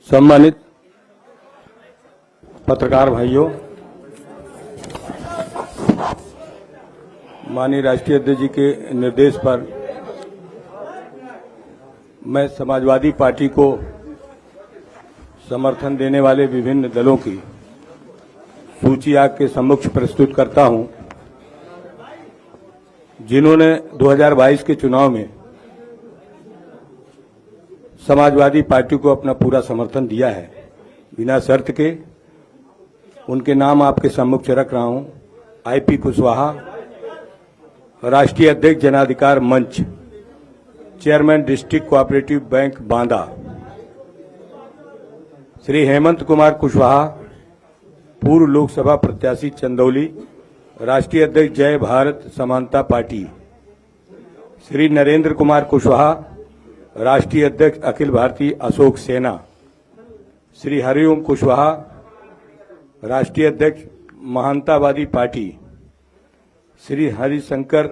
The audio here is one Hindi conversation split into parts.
सम्मानित पत्रकार भाइयों, माननीय राष्ट्रीय अध्यक्ष जी के निर्देश पर मैं समाजवादी पार्टी को समर्थन देने वाले विभिन्न दलों की सूची आपके सम्मुख प्रस्तुत करता हूं, जिन्होंने 2022 के चुनाव में समाजवादी पार्टी को अपना पूरा समर्थन दिया है। बिना शर्त के उनके नाम आपके सम्मुख रख रहा हूं। आईपी कुशवाहा, राष्ट्रीय अध्यक्ष जनाधिकार मंच, chairman district cooperative bank Banda. Shri Hemant Kumar Kushwaha, पूर्व लोकसभा प्रत्याशी चंदौली, राष्ट्रीय अध्यक्ष जय भारत समानता पार्टी। श्री नरेंद्र कुमार कुशवाहा, राष्ट्रीय अध्यक्ष अखिल भारतीय अशोक सेना। श्री हरिओम कुशवाहा, राष्ट्रीय अध्यक्ष महानतावादी पार्टी। श्री हरिशंकर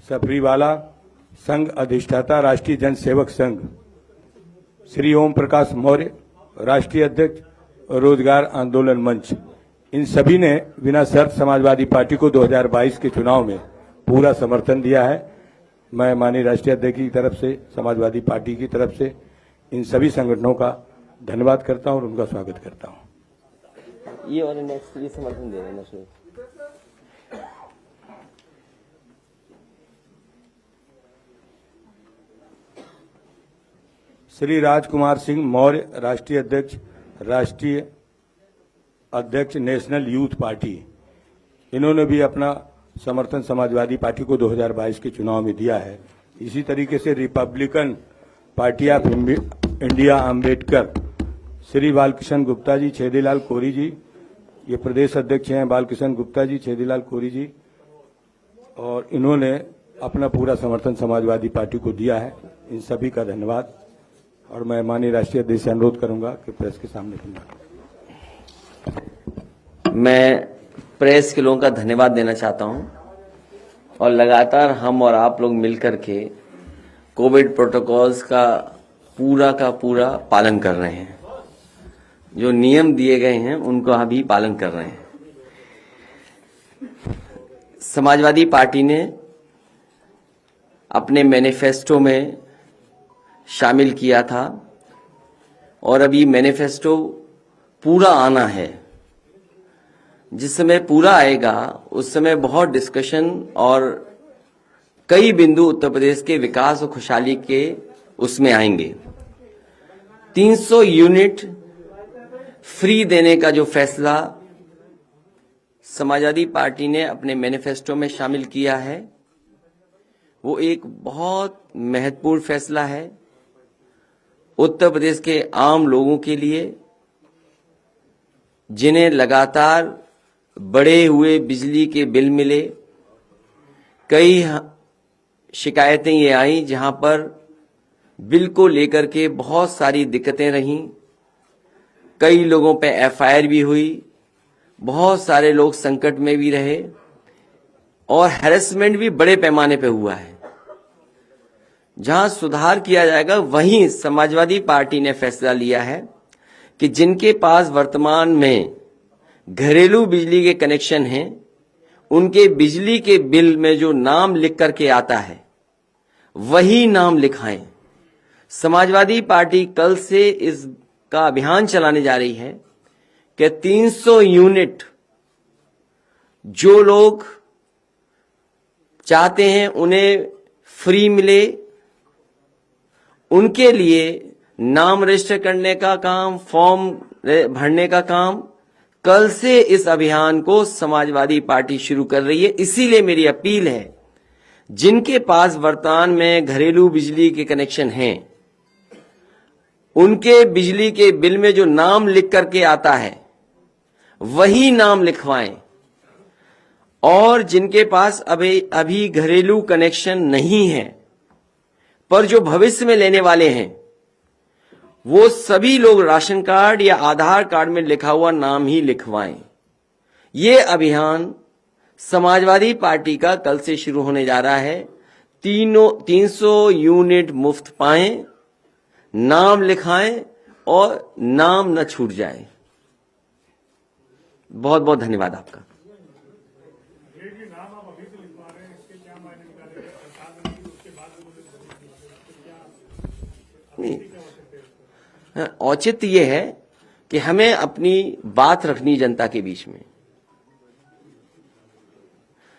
सफरीवाला, संघ अधिष्ठाता राष्ट्रीय जनसेवक संघ। श्री ओम प्रकाश मौर्य, राष्ट्रीय अध्यक्ष रोजगार आंदोलन मंच। इन सभी ने बिना शर्त समाजवादी पार्टी को 2022 के चुनाव में पूरा समर्थन दिया है। मैं माननीय राष्ट्रीय अध्यक्ष की तरफ से, समाजवादी पार्टी की तरफ से इन सभी संगठनों का धन्यवाद करता हूं और उनका स्वागत करता हूं। ये और नेक्स्ट ये समर्थन दे रहे हैं। श्री राजकुमार सिंह मौर्य, राष्ट्रीय अध्यक्ष नेशनल यूथ पार्टी। इन्होंने भी अपना समर्थन समाजवादी पार्टी को 2022 के चुनाव में दिया है। इसी तरीके से Republican Party of India Ambedkar, Shri Balkishan Gupta ji, Chhedilal Kori ji, ये प्रदेश अध्यक्ष हैं बालकिशन गुप्ता जी, छेदीलाल कोरी जी, और इन्होंने अपना पूरा समर्थन समाजवादी पार्टी को दिया है। इन सभी का धन्यवाद। और मैं माननीय राष्ट्रीय अध्यक्ष से अनुरोध करूंगा कि प्रेस के सामने मैं प्रेस के लोगों का धन्यवाद देना चाहता हूं और लगातार हम और आप लोग मिलकर के कोविड प्रोटोकॉल्स का पूरा पालन कर रहे हैं। जो नियम दिए गए हैं उनको अभी पालन कर रहे हैं। समाजवादी पार्टी ने अपने मैनिफेस्टो में शामिल किया था और अभी मैनिफेस्टो पूरा आना है। जिस समय पूरा आएगा उस समय बहुत डिस्कशन और कई बिंदु उत्तर प्रदेश के विकास और खुशहाली के उसमें आएंगे। 300 यूनिट फ्री देने का जो फैसला समाजवादी पार्टी ने अपने मैनिफेस्टो में शामिल किया है वो एक बहुत महत्वपूर्ण फैसला है उत्तर प्रदेश के आम लोगों के लिए, जिन्हें लगातार बढ़े हुए बिजली के बिल मिले। कई शिकायतें ये आई जहां पर बिल को लेकर के बहुत सारी दिक्कतें रहीं। कई लोगों पे एफआईआर भी हुई, बहुत सारे लोग संकट में भी रहे और हैरेसमेंट भी बड़े पैमाने पे हुआ है। जहां सुधार किया जाएगा वहीं समाजवादी पार्टी ने फैसला लिया है कि जिनके पास वर्तमान में घरेलू बिजली के कनेक्शन हैं, उनके बिजली के बिल में जो नाम लिख करके आता है वही नाम लिखाएं। समाजवादी पार्टी कल से इसका अभियान चलाने जा रही है कि 300 यूनिट जो लोग चाहते हैं उन्हें फ्री मिले, उनके लिए नाम रजिस्टर करने का काम, फॉर्म भरने का काम कल से इस अभियान को समाजवादी पार्टी शुरू कर रही है। इसीलिए मेरी अपील है, जिनके पास वर्तमान में घरेलू बिजली के कनेक्शन हैं, उनके बिजली के बिल में जो नाम लिख करके आता है वही नाम लिखवाएं। और जिनके पास अभी घरेलू कनेक्शन नहीं है पर जो भविष्य में लेने वाले हैं, वो सभी लोग राशन कार्ड या आधार कार्ड में लिखा हुआ नाम ही लिखवाएं। ये अभियान समाजवादी पार्टी का कल से शुरू होने जा रहा है। 300 यूनिट मुफ्त पाएं, नाम लिखाएं और नाम न छूट जाए। बहुत बहुत धन्यवाद आपका। नहीं, औचित्य यह है कि हमें अपनी बात रखनी जनता के बीच में।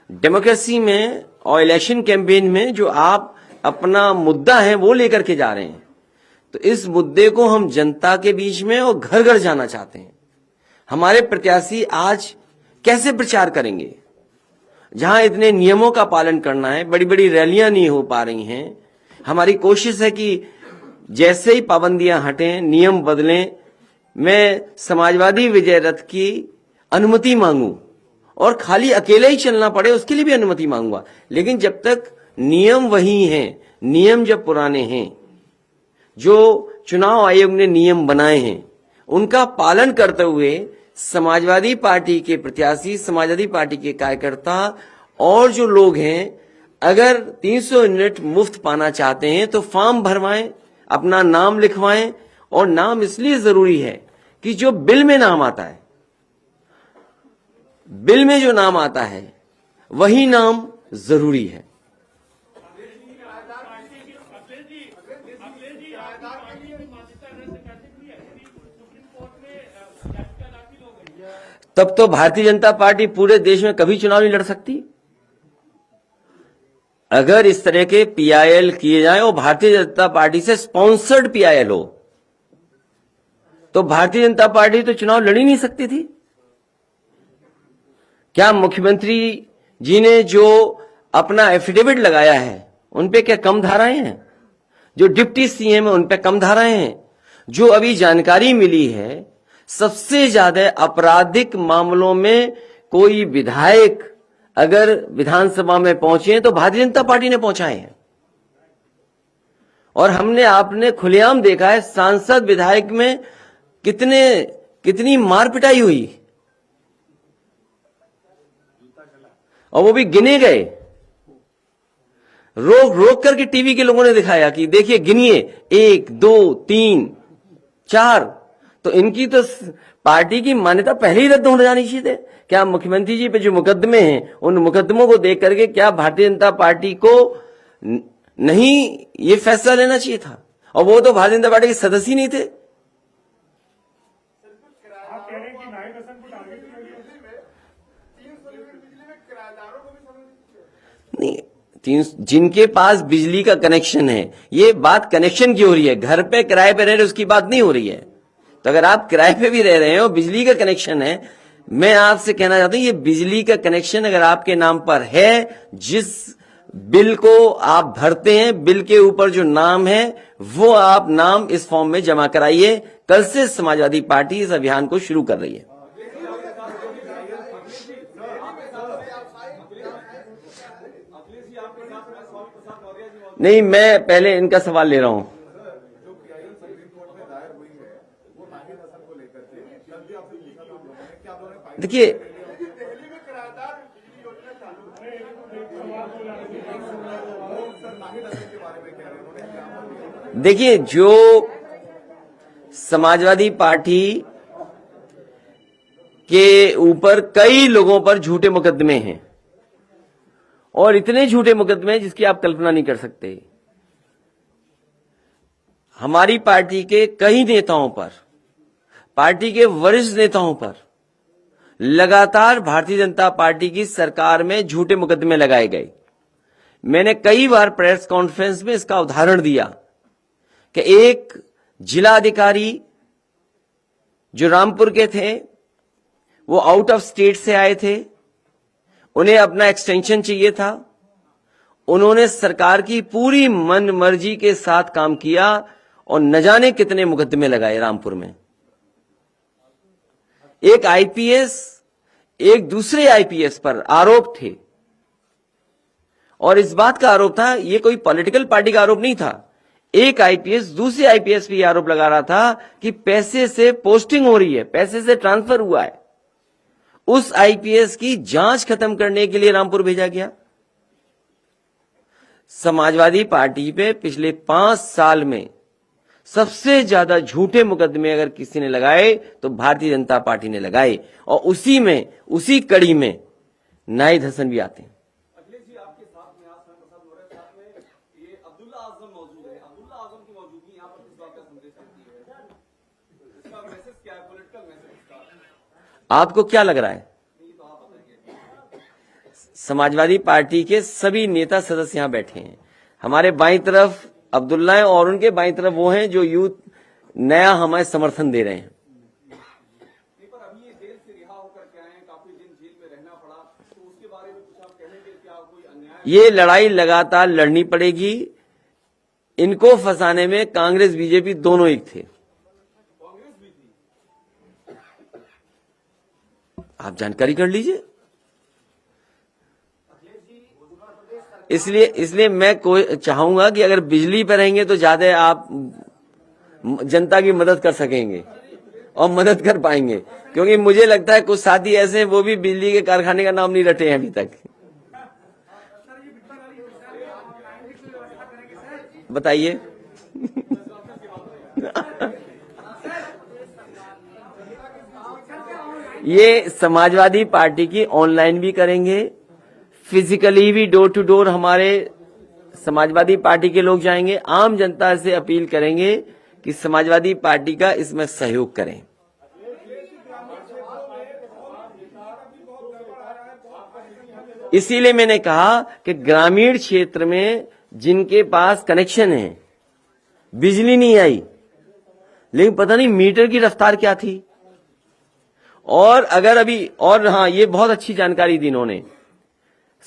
डेमोक्रेसी में और इलेक्शन कैंपेन में जो आप अपना मुद्दा है वो लेकर के जा रहे हैं, तो इस मुद्दे को हम जनता के बीच में और घर घर जाना चाहते हैं। हमारे प्रत्याशी आज कैसे प्रचार करेंगे जहां इतने नियमों का पालन करना है, बड़ी बड़ी रैलियां नहीं हो पा रही हैं। हमारी कोशिश है कि जैसे ही पाबंदियां हटें, नियम बदलें, मैं समाजवादी विजय रथ की अनुमति मांगूं और खाली अकेले ही चलना पड़े उसके लिए भी अनुमति मांगूंगा। लेकिन जब तक नियम वही हैं, नियम जब पुराने हैं, जो चुनाव आयोग ने नियम बनाए हैं उनका पालन करते हुए समाजवादी पार्टी के प्रत्याशी, समाजवादी पार्टी के कार्यकर्ता और जो लोग हैं, अगर 300 यूनिट मुफ्त पाना चाहते हैं तो फॉर्म भरवाएं, अपना नाम लिखवाएं। और नाम इसलिए जरूरी है कि जो बिल में नाम आता है, बिल में जो नाम आता है वही नाम जरूरी है। तब तो भारतीय जनता पार्टी पूरे देश में कभी चुनाव नहीं लड़ सकती। अगर इस तरह के पीआईएल किए जाएं और भारतीय जनता पार्टी से स्पॉन्सर्ड पीआईएल हो तो भारतीय जनता पार्टी तो चुनाव लड़ ही नहीं सकती थी। क्या मुख्यमंत्री जी ने जो अपना एफिडेविट लगाया है उन पे क्या कम धाराएं हैं? जो डिप्टी सीएम है उन पे कम धाराएं हैं? जो अभी जानकारी मिली है, सबसे ज्यादा आपराधिक मामलों में कोई विधायक अगर विधानसभा में पहुंचे तो भारतीय जनता पार्टी ने पहुंचाए हैं। और हमने आपने खुलेआम देखा है सांसद विधायक में कितनी मार पिटाई हुई, और वो भी गिने गए। रोक रोक करके टीवी के लोगों ने दिखाया कि देखिए गिनिए, 1 2 3 4। तो इनकी तो पार्टी की मान्यता पहले ही रद्द हो जानी चाहिए थे। क्या मुख्यमंत्री जी पे जो मुकदमे हैं उन मुकदमों को देख करके क्या भारतीय जनता पार्टी को नहीं ये फैसला लेना चाहिए था? और वो तो भारतीय जनता पार्टी के सदस्य ही नहीं थे। नहीं, जिनके पास बिजली का कनेक्शन है, ये बात कनेक्शन की हो रही है, घर पे किराए पे रह रहे उसकी बात नहीं हो रही है। तो अगर आप किराए पे भी रह रहे हैं और बिजली का कनेक्शन है, मैं आपसे कहना चाहता हूं ये बिजली का कनेक्शन अगर आपके नाम पर है, जिस बिल को आप भरते हैं, बिल के ऊपर जो नाम है वो आप नाम इस फॉर्म में जमा कराइए। कल से समाजवादी पार्टी इस अभियान को शुरू कर रही है। नहीं, मैं पहले इनका सवाल ले रहा हूं। देखिए जो समाजवादी पार्टी के ऊपर कई लोगों पर झूठे मुकदमे हैं, और इतने झूठे मुकदमे हैं जिसकी आप कल्पना नहीं कर सकते। हमारी पार्टी के कई नेताओं पर, पार्टी के वरिष्ठ नेताओं पर लगातार भारतीय जनता पार्टी की सरकार में झूठे मुकदमे लगाए गए। मैंने कई बार प्रेस कॉन्फ्रेंस में इसका उदाहरण दिया कि एक जिला अधिकारी जो रामपुर के थे, वो आउट ऑफ स्टेट से आए थे, उन्हें अपना एक्सटेंशन चाहिए था। उन्होंने सरकार की पूरी मन मर्जी के साथ काम किया और न जाने कितने मुकदमे लगाए रामपुर में। एक आईपीएस एक दूसरे आईपीएस पर आरोप थे, और इस बात का आरोप था, ये कोई पॉलिटिकल पार्टी का आरोप नहीं था। एक आईपीएस दूसरे आईपीएस पे आरोप लगा रहा था कि पैसे से पोस्टिंग हो रही है, पैसे से ट्रांसफर हुआ है। उस आईपीएस की जांच खत्म करने के लिए रामपुर भेजा गया। समाजवादी पार्टी पे पिछले 5 साल में सबसे ज्यादा झूठे मुकदमे अगर किसी ने लगाए तो भारतीय जनता पार्टी ने लगाए, और उसी कड़ी में नाहिद हसन भी आते हैं। अखिलेश जी, आपके साथ में आज प्रसाद मौर्य के साथ में ये अब्दुल्ला आजम मौजूद है। अब्दुल्ला आजम की मौजूदगी यहाँ पर किस बात का संदेश देती है? इसका मैसेज क्या है, पॉलिटिकल मैसेज इसका? आपको क्या लग रहा है? ये तो आप बताएंगे। समाजवादी पार्टी के सभी नेता सदस्य यहां बैठे हैं। हमारे बाईं तरफ अब्दुल्ला है और उनके बाईं तरफ वो हैं जो यूथ नया हमें समर्थन दे रहे हैं। पर अभी ये जेल से रिहा होकर के आए हैं, काफी दिन जेल में रहना पड़ा, तो उसके बारे में कुछ आप कहेंगे? क्या कोई अन्याय? ये लड़ाई लगातार लड़नी पड़ेगी। इनको फंसाने में कांग्रेस बीजेपी दोनों एक थे। कांग्रेस भी थी। आप जानकारी कर लीजिए। इसलिए मैं चाहूंगा कि अगर बिजली पर रहेंगे तो ज्यादा आप जनता की मदद कर सकेंगे और मदद कर पाएंगे, क्योंकि मुझे लगता है कुछ साथी ऐसे हैं वो भी बिजली के कारखाने का नाम नहीं रटे हैं अभी तक। बताइए। ये समाजवादी पार्टी की ऑनलाइन भी करेंगे, फिजिकली भी डोर टू डोर हमारे समाजवादी पार्टी के लोग जाएंगे। आम जनता से अपील करेंगे कि समाजवादी पार्टी का इसमें सहयोग करें। इसीलिए मैंने कहा कि ग्रामीण क्षेत्र में जिनके पास कनेक्शन है, बिजली नहीं आई, लेकिन पता नहीं मीटर की रफ्तार क्या थी। और अगर अभी, और हाँ, ये बहुत अच्छी जानकारी दी इन्होंने,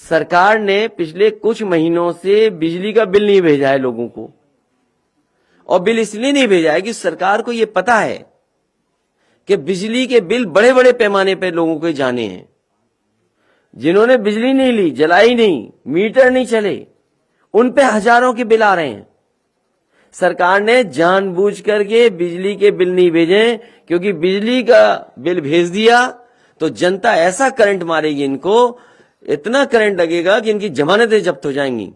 सरकार ने पिछले कुछ महीनों से बिजली का बिल नहीं भेजा है लोगों को। और बिल इसलिए नहीं भेजा है कि सरकार को यह पता है कि बिजली के बिल बड़े बड़े पैमाने पर लोगों को जाने हैं। जिन्होंने बिजली नहीं ली, जलाई नहीं, मीटर नहीं चले, उन पे हजारों के बिल आ रहे हैं। सरकार ने जानबूझ करके बिजली के बिल नहीं भेजे, क्योंकि बिजली का बिल भेज दिया तो जनता ऐसा करंट मारेगी, इनको इतना करंट लगेगा कि इनकी जमानतें जब्त हो जाएंगी।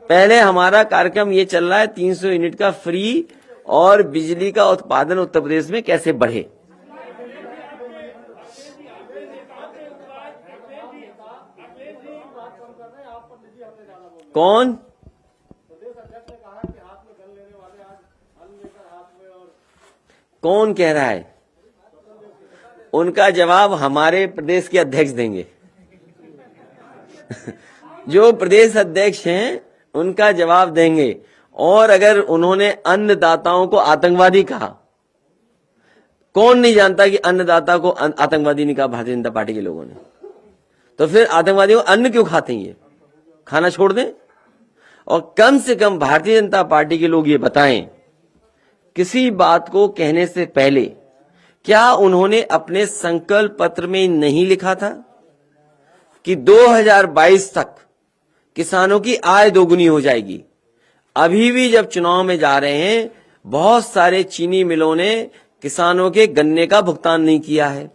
पहले हमारा कार्यक्रम ये चल रहा है 300 यूनिट का फ्री, और बिजली का उत्पादन उत्तर प्रदेश में कैसे बढ़े। कौन? कौन कह रहा है? उनका जवाब हमारे प्रदेश के अध्यक्ष देंगे। जो प्रदेश अध्यक्ष हैं उनका जवाब देंगे। और अगर उन्होंने अन्नदाताओं को आतंकवादी कहा, कौन नहीं जानता कि अन्नदाता को आतंकवादी नहीं कहा भारतीय जनता पार्टी के लोगों ने, तो फिर आतंकवादियों को अन्न क्यों खाते हैं? ये खाना छोड़ दें। और कम से कम भारतीय जनता पार्टी के लोग ये बताएं, किसी बात को कहने से पहले क्या उन्होंने अपने संकल्प पत्र में नहीं लिखा था कि 2022 तक किसानों की आय दोगुनी हो जाएगी? अभी भी जब चुनाव में जा रहे हैं, बहुत सारे चीनी मिलों ने किसानों के गन्ने का भुगतान नहीं किया है।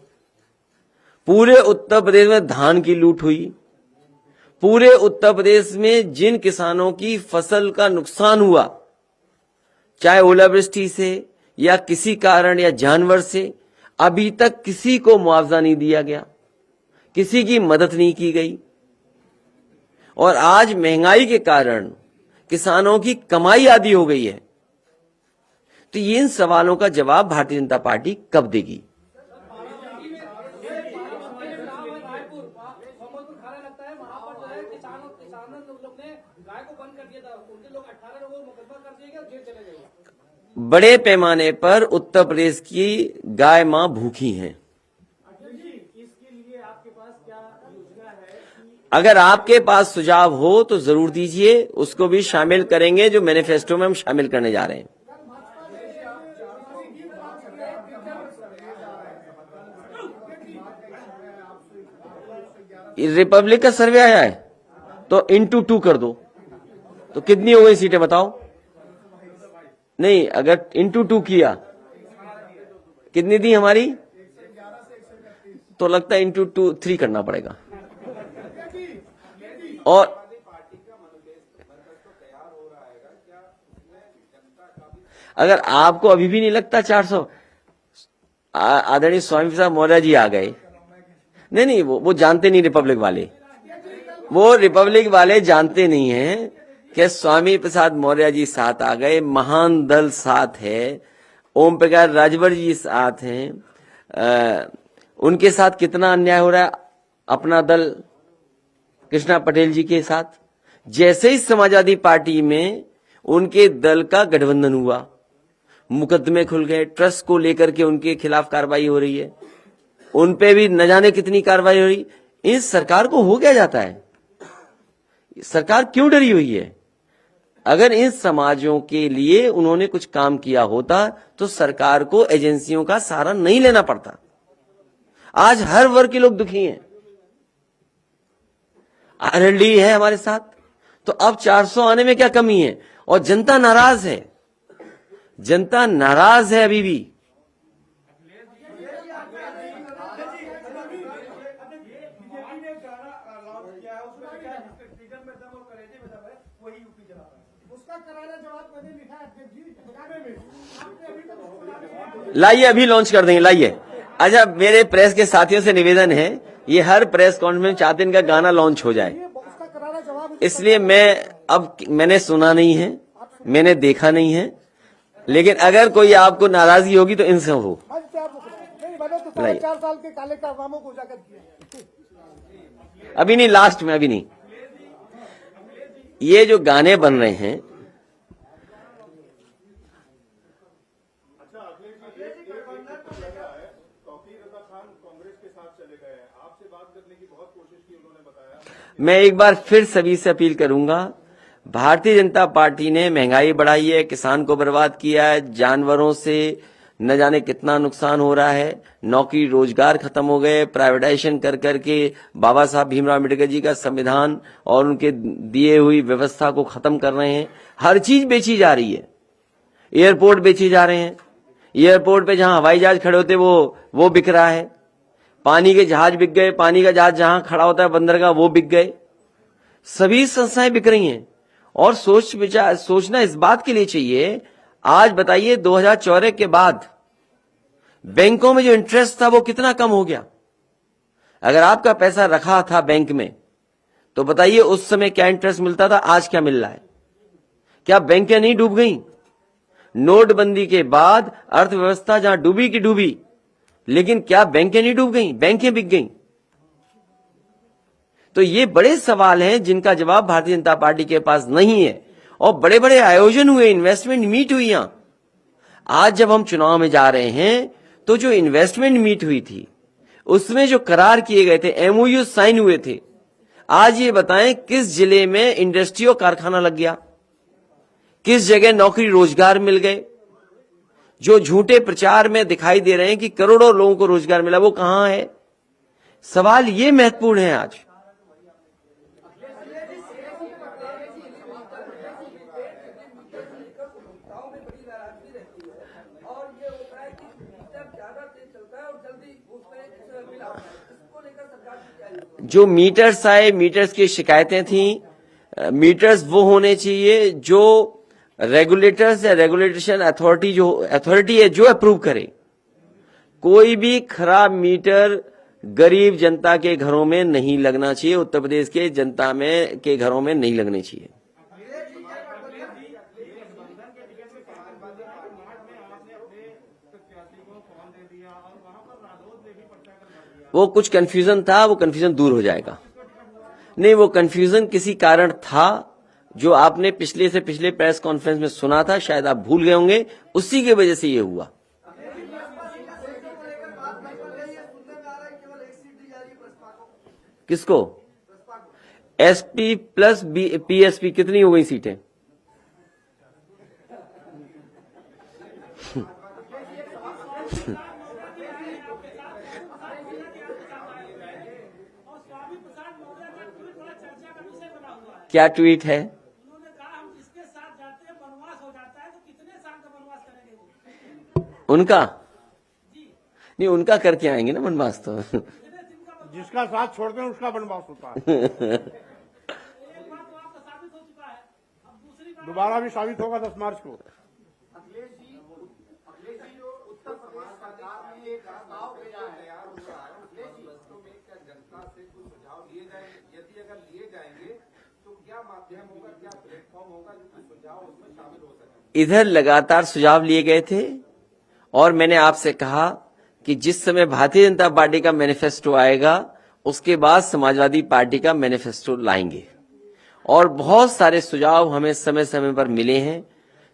पूरे उत्तर प्रदेश में धान की लूट हुई। पूरे उत्तर प्रदेश में जिन किसानों की फसल का नुकसान हुआ, चाहे ओलावृष्टि से या किसी कारण या जानवर से, अभी तक किसी को मुआवजा नहीं दिया गया, किसी की मदद नहीं की गई। और आज महंगाई के कारण किसानों की कमाई आधी हो गई है। तो ये इन सवालों का जवाब भारतीय जनता पार्टी कब देगी? बड़े पैमाने पर उत्तर प्रदेश की गाय मां भूखी हैं। अगर आपके पास सुझाव हो तो जरूर दीजिए, उसको भी शामिल करेंगे, जो मैनिफेस्टो में हम शामिल करने जा रहे हैं। रिपब्लिक का सर्वे आया है तो इंटू 2 कर दो, तो कितनी हो गई सीटें बताओ? नहीं, अगर इंटू 2 किया, कितनी दी हमारी? तो लगता है इंटू 3 करना पड़ेगा। और अगर आपको अभी भी नहीं लगता 400, आदरणीय स्वामी प्रसाद मौर्य जी आ गए। नहीं, वो जानते नहीं, रिपब्लिक वाले, वो रिपब्लिक वाले जानते नहीं हैं कि स्वामी प्रसाद मौर्य जी साथ आ गए, महान दल साथ है, ओम प्रकाश राजभर जी साथ हैं। उनके साथ कितना अन्याय हो रहा है अपना दल कृष्णा पटेल जी के साथ। जैसे ही समाजवादी पार्टी में उनके दल का गठबंधन हुआ, मुकदमे खुल गए, ट्रस्ट को लेकर के उनके खिलाफ कार्रवाई हो रही है, उन पे भी न जाने कितनी कार्रवाई हो रही। इस सरकार को हो क्या जाता है? सरकार क्यों डरी हुई है? अगर इन समाजों के लिए उन्होंने कुछ काम किया होता तो सरकार को एजेंसियों का सहारा नहीं लेना पड़ता। आज हर वर्ग के लोग दुखी हैं। आरएलडी है हमारे साथ, तो अब 400 आने में क्या कमी है? और जनता नाराज है, जनता नाराज है अभी भी। लाइए, अभी लॉन्च कर देंगे, लाइए। अच्छा, मेरे प्रेस के साथियों से निवेदन है, ये हर प्रेस कॉन्फ्रेंस चाहते हैं इनका गाना लॉन्च हो जाए, इसलिए मैंने सुना नहीं है, मैंने देखा नहीं है, लेकिन अगर कोई आपको नाराजगी होगी तो इनसे हो। 4 साल के काले कारनामों को उजागर किया। अभी नहीं, लास्ट में, अभी नहीं। ये जो गाने बन रहे हैं, मैं एक बार फिर सभी से अपील करूंगा, भारतीय जनता पार्टी ने महंगाई बढ़ाई है, किसान को बर्बाद किया है, जानवरों से न जाने कितना नुकसान हो रहा है, नौकरी रोजगार खत्म हो गए, प्राइवेटाइजेशन कर करके बाबा साहब भीमराव अम्बेडकर जी का संविधान और उनके दिए हुई व्यवस्था को खत्म कर रहे हैं। हर चीज बेची जा रही है, एयरपोर्ट बेचे जा रहे हैं, एयरपोर्ट पे जहां हवाई जहाज खड़े होते वो बिक रहा है, पानी के जहाज बिक गए, पानी का जहाज जहां खड़ा होता है बंदरगाह वो बिक गए, सभी संस्थाएं बिक रही हैं। और सोचना इस बात के लिए चाहिए, आज बताइए 2014 के बाद बैंकों में जो इंटरेस्ट था वो कितना कम हो गया। अगर आपका पैसा रखा था बैंक में तो बताइए उस समय क्या इंटरेस्ट मिलता था, आज क्या मिल रहा है? क्या बैंकें नहीं डूब गई? नोटबंदी के बाद अर्थव्यवस्था जहां डूबी की डूबी, लेकिन क्या बैंकें नहीं डूब गई? बैंकें बिक गई। तो ये बड़े सवाल हैं जिनका जवाब भारतीय जनता पार्टी के पास नहीं है। और बड़े बड़े आयोजन हुए, इन्वेस्टमेंट मीट हुई। यहां आज जब हम चुनाव में जा रहे हैं तो जो इन्वेस्टमेंट मीट हुई थी उसमें जो करार किए गए थे, एमओयू साइन हुए थे, आज ये बताएं किस जिले में इंडस्ट्री और कारखाना लग गया, किस जगह नौकरी रोजगार मिल गए? जो झूठे प्रचार में दिखाई दे रहे हैं कि करोड़ों लोगों को रोजगार मिला, वो कहां है? सवाल ये महत्वपूर्ण है आज। जो मीटर्स आए, मीटर्स की शिकायतें थी, मीटर्स वो होने चाहिए जो रेगुलेटर्स या रेगुलेशन अथॉरिटी है जो अप्रूव करे। कोई भी खराब मीटर गरीब जनता के घरों में नहीं लगना चाहिए, उत्तर प्रदेश के जनता में के घरों में नहीं लगने चाहिए। वो कुछ कंफ्यूजन था, वो कंफ्यूजन दूर हो जाएगा। नहीं, वो कंफ्यूजन किसी कारण था जो आपने पिछले से पिछले प्रेस कॉन्फ्रेंस में सुना था, शायद आप भूल गए होंगे, उसी की वजह से ये हुआ। किसको? एसपी प्लस पीएसपी कितनी हो गई सीटें? क्या ट्वीट है? उन्होंने कहा हम जिसके साथ जाते हैं वनवास हो जाता है, तो कितने साल का वनवास करेंगे वो? उनका नहीं, उनका करके आएंगे ना वनवास तो। जिसका साथ छोड़ते हैं उसका वनवास होता है। दोबारा भी साबित होगा 10 मार्च को। अखिलेश जी जो उत्तर प्रदेश सरकार ने एक प्रस्ताव भेजा है यार, अखिलेश जी वास्तव में क्या जनता से कुछ सुझाव लिए जाएंगे? यदि अगर लिए जाएंगे तो क्या माध्यम होगा, क्या प्लेटफॉर्म होगा जो कुछ सुझाव उसमें शामिल हो सके? इधर लगातार सुझाव लिए गए थे और मैंने आपसे कहा कि जिस समय भारतीय जनता पार्टी का मैनिफेस्टो आएगा उसके बाद समाजवादी पार्टी का मैनिफेस्टो लाएंगे। और बहुत सारे सुझाव हमें समय समय पर मिले हैं,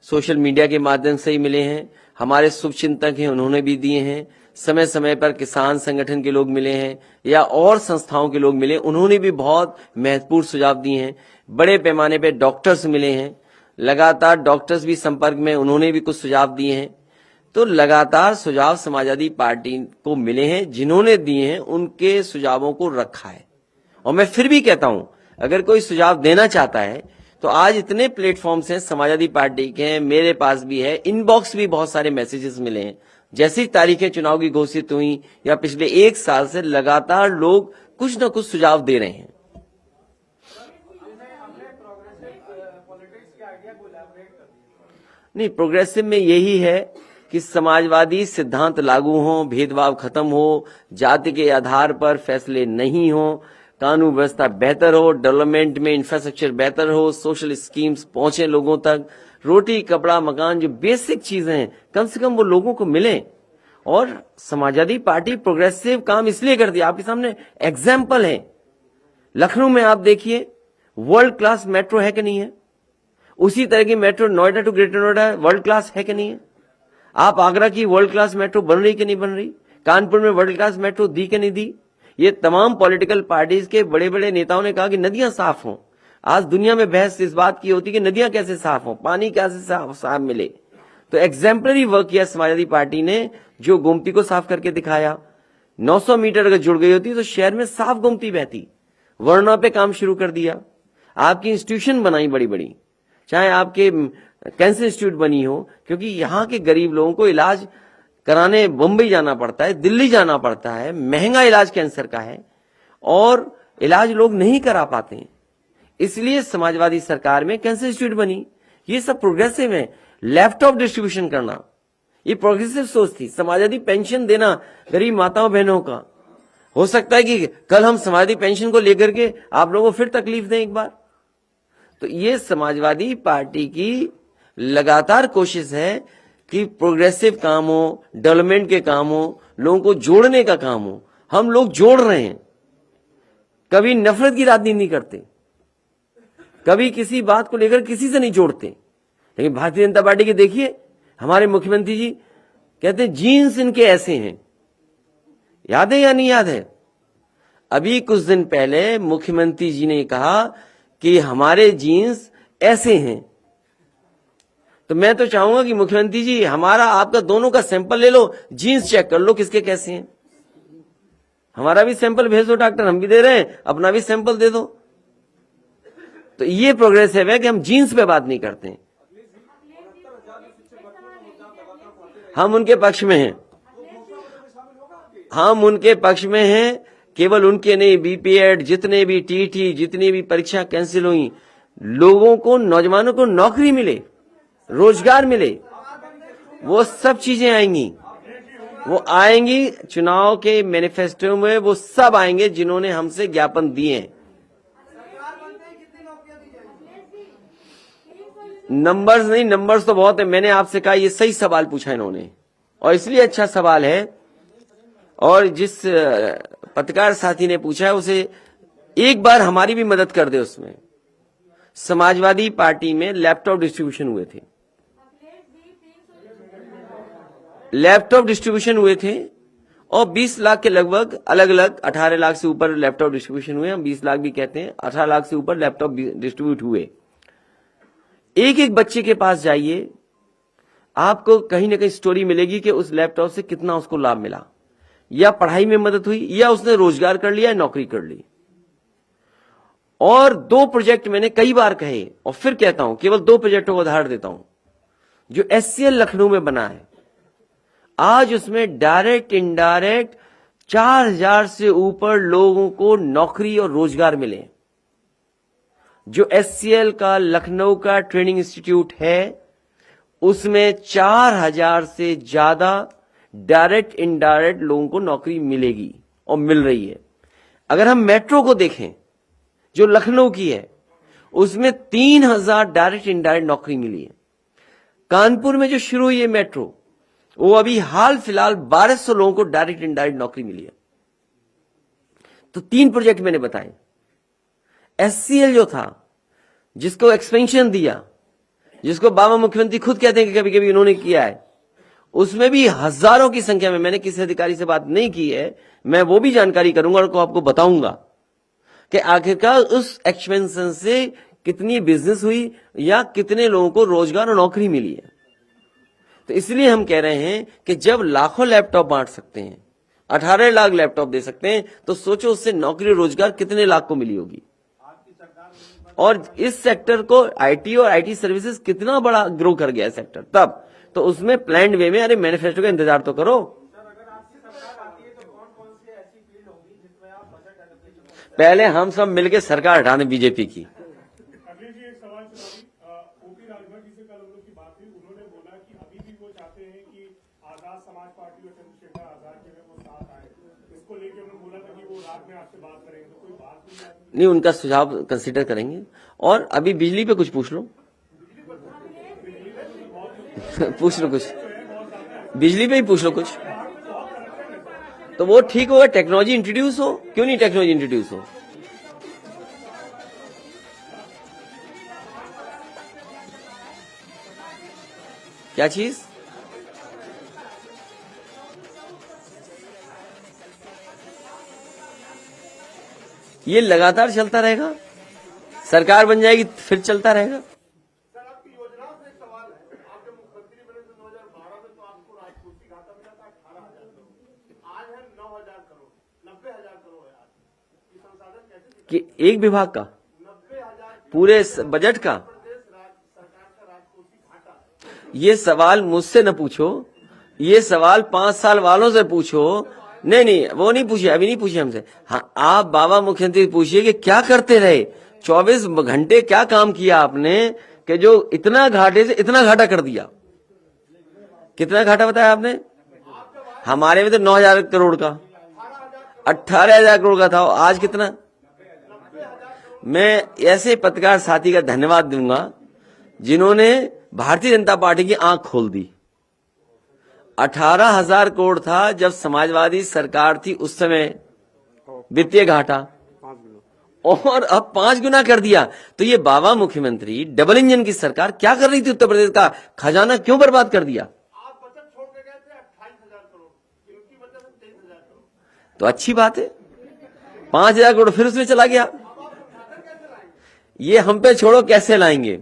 सोशल मीडिया के माध्यम से ही मिले हैं, हमारे शुभचिंतक हैं उन्होंने भी दिए हैं, समय समय पर किसान संगठन के लोग मिले हैं या और संस्थाओं के लोग मिले, उन्होंने भी बहुत महत्वपूर्ण सुझाव दिए हैं। बड़े पैमाने पर डॉक्टर्स मिले हैं, लगातार डॉक्टर्स भी संपर्क में, उन्होंने भी कुछ सुझाव दिए हैं। तो लगातार सुझाव समाजवादी पार्टी को मिले हैं, जिन्होंने दिए हैं उनके सुझावों को रखा है। और मैं फिर भी कहता हूं, अगर कोई सुझाव देना चाहता है तो आज इतने प्लेटफॉर्म्स हैं समाजवादी पार्टी के हैं, मेरे पास भी है, इनबॉक्स भी बहुत सारे मैसेजेस मिले हैं। जैसी तारीखें चुनाव की घोषित हुई या पिछले 1 साल से लगातार लोग कुछ न कुछ सुझाव दे रहे हैं। नहीं, प्रोग्रेसिव में यही है कि समाजवादी सिद्धांत लागू हो, भेदभाव खत्म हो, जाति के आधार पर फैसले नहीं हो, कानून व्यवस्था बेहतर हो, डेवलपमेंट में इंफ्रास्ट्रक्चर बेहतर हो, सोशल स्कीम्स पहुंचे लोगों तक, रोटी कपड़ा मकान जो बेसिक चीजें हैं कम से कम वो लोगों को मिले। और समाजवादी पार्टी प्रोग्रेसिव काम इसलिए करती है, आपके सामने एग्जाम्पल है। लखनऊ में आप देखिए वर्ल्ड क्लास मेट्रो है कि नहीं है, उसी तरह की metro Noida to Greater Noida world class है कि नहीं है। आप आगरा की वर्ल्ड क्लास मेट्रो बन रही कि नहीं बन रही, कानपुर में वर्ल्ड क्लास मेट्रो दी कि नहीं दी। ये तमाम पॉलिटिकल पार्टीज के बड़े बड़े नेताओं ने कहा कि नदियां साफ हों। आज दुनिया में बहस इस बात की होती कि नदियां कैसे साफ हों, पानी कैसे साफ मिले। तो एग्जाम्पलरी वर्क किया समाजवादी पार्टी ने, जो गोमती को साफ करके दिखाया। 900 मीटर अगर जुड़ गई होती तो शहर में साफ गोमती बहती। वर्णा पे काम शुरू कर दिया, आपकी इंस्टीट्यूशन बनाई बड़ी बड़ी, चाहे आपके कैंसर इंस्टीट्यूट बनी हो, क्योंकि यहाँ के गरीब लोगों को इलाज कराने बंबई जाना पड़ता है, दिल्ली जाना पड़ता है, महंगा इलाज कैंसर का है और इलाज लोग नहीं करा पाते हैं। इसलिए समाजवादी सरकार में कैंसर इंस्टीट्यूट बनी। ये सब प्रोग्रेसिव है। लैपटॉप डिस्ट्रीब्यूशन करना ये प्रोग्रेसिव सोच थी। समाजवादी पेंशन देना गरीब माताओं बहनों का, हो सकता है कि कल हम समाजवादी पेंशन को लेकर के आप लोगों को फिर तकलीफ दें एक बार। तो ये समाजवादी पार्टी की लगातार कोशिश है कि प्रोग्रेसिव काम हो, डेवलपमेंट के काम हो, लोगों को जोड़ने का काम हो। हम लोग जोड़ रहे हैं, कभी नफरत की राजनीति नहीं करते, कभी किसी बात को लेकर किसी से नहीं जोड़ते। लेकिन भारतीय जनता पार्टी के देखिए, हमारे मुख्यमंत्री जी कहते हैं जीन्स इनके ऐसे हैं। याद है या नहीं याद है? अभी कुछ दिन पहले मुख्यमंत्री जी ने कहा कि हमारे जीन्स ऐसे हैं। तो मैं तो चाहूंगा कि मुख्यमंत्री जी हमारा आपका दोनों का सैंपल ले लो, जीन्स चेक कर लो किसके कैसे हैं। हमारा भी सैंपल भेज दो डॉक्टर, हम भी दे रहे हैं, अपना भी सैंपल दे दो। तो ये प्रोग्रेसिव है कि हम जीन्स पे बात नहीं करते हैं। हम उनके पक्ष में हैं, हम उनके पक्ष में हैं। केवल उनके नहीं, बीपीएड जितने भी टीटी जितनी भी परीक्षा कैंसिल हुई, लोगों को, नौजवानों को नौकरी मिले, रोजगार मिले, वो सब चीजें आएंगी। वो आएंगी चुनाव के मैनिफेस्टो में, वो सब आएंगे जिन्होंने हमसे ज्ञापन दिए हैं। नंबर्स नहीं, नंबर्स तो बहुत है। मैंने आपसे कहा ये सही सवाल पूछा इन्होंने, और इसलिए अच्छा सवाल है। और जिस पत्रकार साथी ने पूछा है उसे एक बार हमारी भी मदद कर दे। उसमें समाजवादी पार्टी में लैपटॉप डिस्ट्रीब्यूशन हुए थे, लैपटॉप डिस्ट्रीब्यूशन हुए थे और 20 लाख के लगभग अलग अलग, 18 लाख से ऊपर लैपटॉप डिस्ट्रीब्यूशन हुए। हम 20 लाख भी कहते हैं, 18 लाख से ऊपर लैपटॉप डिस्ट्रीब्यूट हुए। एक एक बच्चे के पास जाइए, आपको कहीं ना कहीं स्टोरी मिलेगी कि उस लैपटॉप से कितना उसको लाभ मिला, या पढ़ाई में मदद हुई, या उसने रोजगार कर लिया, नौकरी कर ली। और 2 प्रोजेक्ट मैंने कई बार कहे और फिर कहता हूं, केवल 2 प्रोजेक्टों को उदाहरण देता हूं। जो एचसीएल लखनऊ में बना है, आज उसमें डायरेक्ट इनडायरेक्ट 4000 से ऊपर लोगों को नौकरी और रोजगार मिले। जो एचसीएल का लखनऊ का ट्रेनिंग इंस्टीट्यूट है, उसमें 4000 से ज्यादा डायरेक्ट इनडायरेक्ट लोगों को नौकरी मिलेगी और मिल रही है। अगर हम मेट्रो को देखें जो लखनऊ की है, उसमें 3000 डायरेक्ट इनडायरेक्ट नौकरी मिली है। कानपुर में जो शुरू हुई है मेट्रो, वो अभी हाल फिलहाल 1200 लोगों को डायरेक्ट इनडायरेक्ट नौकरी मिली है। तो 3 प्रोजेक्ट मैंने बताए। एचसीएल जो था, जिसको एक्सपेंशन दिया, जिसको बाबा मुख्यमंत्री खुद कहते हैं कि कभी कभी उन्होंने किया है, उसमें भी हजारों की संख्या में, मैंने किसी अधिकारी से बात नहीं की है, मैं वो भी जानकारी करूंगा और आपको बताऊंगा कि आखिरकार उस एक्सपेंशन से कितनी बिजनेस हुई या कितने लोगों को रोजगार और नौकरी मिली है। तो इसलिए हम कह रहे हैं कि जब लाखों लैपटॉप बांट सकते हैं, 18 लाख लैपटॉप दे सकते हैं, तो सोचो उससे नौकरी रोजगार कितने लाख को मिली होगी। और इस सेक्टर को आईटी और आईटी सर्विसेज कितना बड़ा ग्रो कर गया है सेक्टर, तब तो उसमें प्लान्ड वे में, अरे मैनिफेस्टो का इंतजार तो करो। पहले हम सब मिलकर सरकार हटाने बीजेपी की। अखिलेश जी, एक सवाल ओपी राजभर जी से कल हम लोग की बात हुई, उन्होंने बोला कि अभी भी वो चाहते हैं कि आजाद समाज पार्टी और चंद्रशेखर आजाद जो है वो साथ आए। इसको लेकर उन्होंने बोला था कि वो रात में आपसे बात करेंगे, तो कोई बात नहीं, उनका सुझाव कंसीडर करेंगे। और अभी बिजली पे कुछ पूछ लो पूछ लो कुछ, बिजली पे ही पूछ लो कुछ, तो वो ठीक होगा। टेक्नोलॉजी इंट्रोड्यूस हो, क्यों नहीं टेक्नोलॉजी इंट्रोड्यूस हो। क्या चीज? ये लगातार चलता रहेगा, सरकार बन जाएगी फिर चलता रहेगा। सर, आपकी योजनाओं से एक सवाल है। आप जब मुख्यमंत्री बने थे 2012 में, तो आपको राजकोषीय घाटा मिला था 18,000 करोड़। आज है 9,000 करोड़, 90,000 करोड़ है आज। ये संसाधन कैसे कि एक विभाग का 90,000 पूरे बजट का? सरकार का राजकोषीय घाटा है। ये सवाल मुझसे न पूछो, ये सवाल 5 साल वालों से पूछो। नहीं, वो नहीं पूछे, अभी नहीं पूछे हमसे। हाँ, आप बाबा मुख्यमंत्री पूछिए कि क्या करते रहे 24 घंटे, क्या काम किया आपने कि जो इतना घाटे से इतना घाटा कर दिया। कितना घाटा बताया आपने? हमारे में तो 9,000 करोड़ का, 18,000 करोड़ का था। आज कितना? मैं ऐसे पत्रकार साथी का धन्यवाद दूंगा जिन्होंने भारतीय जनता पार्टी की आंख खोल दी। 18,000 करोड़ था जब समाजवादी सरकार थी, उस समय वित्तीय घाटा, और अब 5 गुना कर दिया। तो ये बाबा मुख्यमंत्री डबल इंजन की सरकार क्या कर रही थी? उत्तर प्रदेश का खजाना क्यों बर्बाद कर दिया? आप बचत छोड़ के गए थे 28,000 करोड़, इनकी बचत 23,000 करोड़। तो अच्छी बात है, 5,000 करोड़ फिर उसमें चला गया। ये हम पे छोड़ो, कैसे लाएंगे,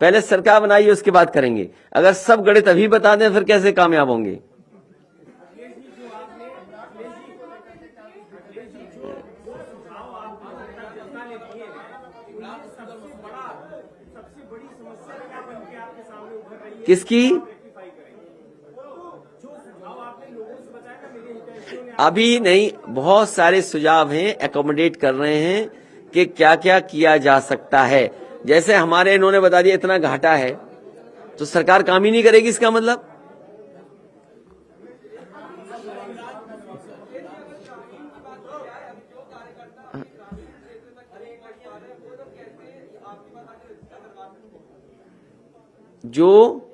पहले सरकार बनाइए उसके बाद करेंगे। अगर सब गणित अभी बता दें फिर कैसे कामयाब होंगे। किसकी? अभी नहीं, बहुत सारे सुझाव हैं, एकोमोडेट कर रहे हैं कि क्या क्या किया जा सकता है। जैसे हमारे इन्होंने बता दिया इतना घाटा है, तो सरकार काम ही नहीं करेगी, इसका मतलब? जो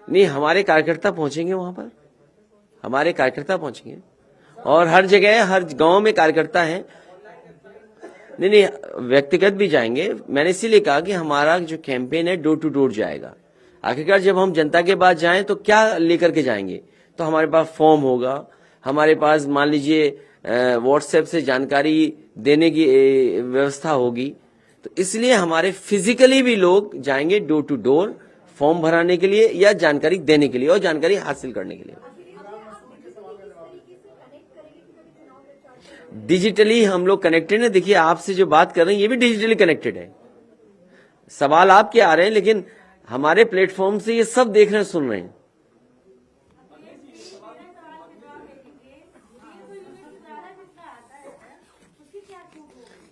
नहीं, हमारे कार्यकर्ता पहुंचेंगे वहां पर, हमारे कार्यकर्ता पहुंचेंगे, और हर जगह हर गांव में कार्यकर्ता हैं। नहीं, व्यक्तिगत भी जाएंगे। मैंने इसीलिए कहा कि हमारा जो कैंपेन है डोर टू डोर जाएगा। आखिरकार जब हम जनता के पास जाएं तो क्या लेकर के जाएंगे? तो हमारे पास फॉर्म होगा, हमारे पास मान लीजिए व्हाट्सएप से जानकारी देने की व्यवस्था होगी। तो इसलिए हमारे फिजिकली भी लोग जाएंगे डोर टू डोर, फॉर्म भराने के लिए या जानकारी देने के लिए और जानकारी हासिल करने के लिए। डिजिटली हम लोग कनेक्टेड है। देखिए, आपसे जो बात कर रहे हैं ये भी डिजिटली कनेक्टेड है। सवाल आपके आ रहे हैं, लेकिन हमारे प्लेटफॉर्म से ये सब देख रहे हैं, सुन रहे हैं।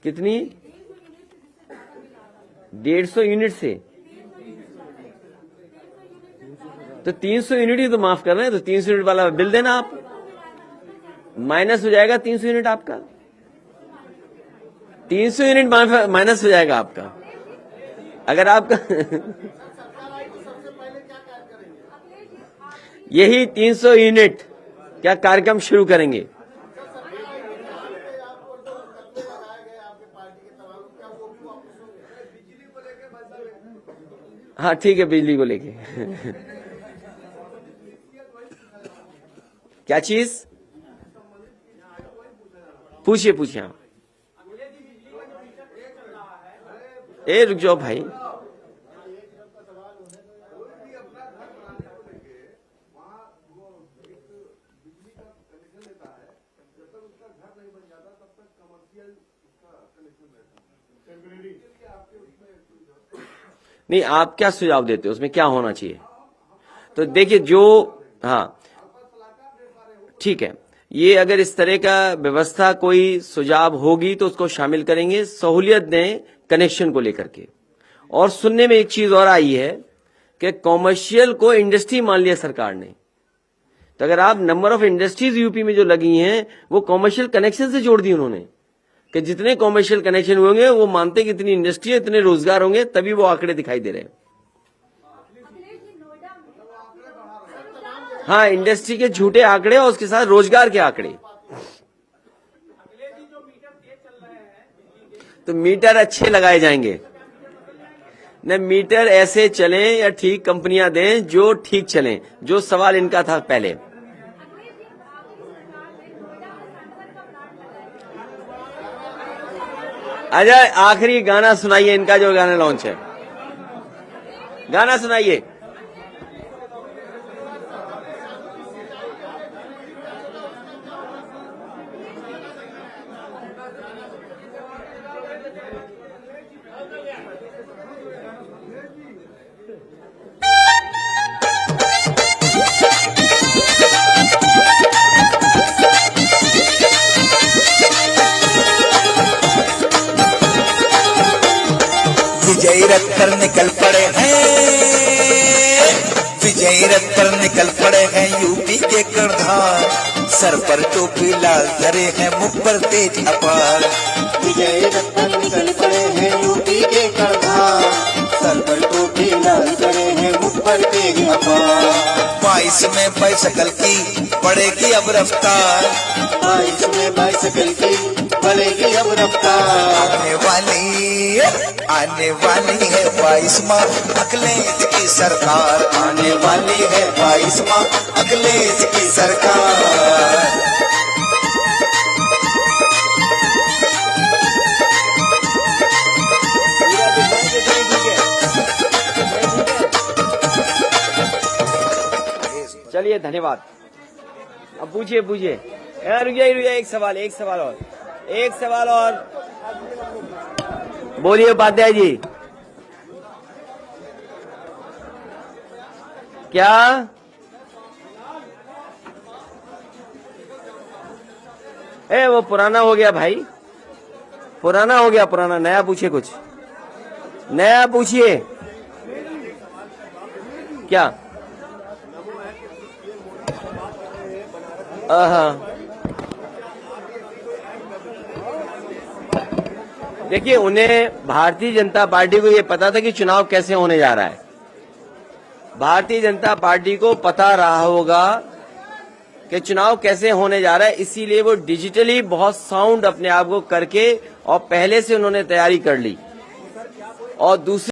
कितनी? 150 यूनिट से। तो 300 यूनिट ही तो माफ कर रहे हैं, तो 300 यूनिट वाला बिल देना आप, माइनस हो जाएगा 300 यूनिट आपका, 300 यूनिट माइनस हो जाएगा आपका अगर आपका यही 300 यूनिट क्या कार्यक्रम शुरू करेंगे? हाँ ठीक है, बिजली को लेके क्या चीज? पूछिए पूछिए आप। ए रुक जाओ भाई, नहीं आप क्या सुझाव देते हो, उसमें क्या होना चाहिए? तो देखिए जो, हाँ ठीक है, ये अगर इस तरह का व्यवस्था कोई सुझाव होगी तो उसको शामिल करेंगे, सहूलियत दें कनेक्शन को लेकर के। और सुनने में एक चीज और आई है कि कॉमर्शियल को इंडस्ट्री मान लिया सरकार ने, तो अगर आप नंबर ऑफ इंडस्ट्रीज यूपी में जो लगी हैं वो कॉमर्शियल कनेक्शन से जोड़ दी उन्होंने, कि जितने कॉमर्शियल कनेक्शन होंगे वो मानते कि इतनी इंडस्ट्री है, इतने रोजगार होंगे, तभी वो आंकड़े दिखाई दे रहे हैं। हाँ, इंडस्ट्री के झूठे आंकड़े और उसके साथ रोजगार के आंकड़े। तो मीटर अच्छे लगाए जाएंगे न, मीटर ऐसे चलें या ठीक कंपनियां दें जो ठीक चलें, जो सवाल इनका था पहले। अजय आखिरी गाना सुनाइए इनका, जो गाना लॉन्च है, गाना सुनाइए। विजय रथ पर निकल पड़े हैं, विजय रथ पर निकल पड़े हैं यूपी के करधार, सर पर टोपी लाल धरे हैं, मुख पर तेज अपार। विजय रथ पर निकल पड़े हैं यूपी के करधार, सर पर टोपी लाल धरे हैं, मुख पर तेज अपार। 22 में बाइसिकल की बढ़ेगी अब रफ्तार, 22 में बाइसिकल की बढ़ेगी अब रफ्तार। आने वाली है 22 माह अखिलेश की सरकार, आने वाली है 22 माह अखिलेश की सरकार। चलिए धन्यवाद। अब पूछिए पूछिए, रुकिए एक सवाल और बोलिए उपाध्याय जी। क्या वो पुराना हो गया भाई, पुराना हो गया, पुराना नया पूछिए, कुछ नया पूछिए। क्या? देखिए, उन्हें भारतीय जनता पार्टी को ये पता था कि चुनाव कैसे होने जा रहा है। भारतीय जनता पार्टी को पता रहा होगा कि चुनाव कैसे होने जा रहा है, इसीलिए वो डिजिटली बहुत साउंड अपने आप को करके और पहले से उन्होंने तैयारी कर ली। और दूसरी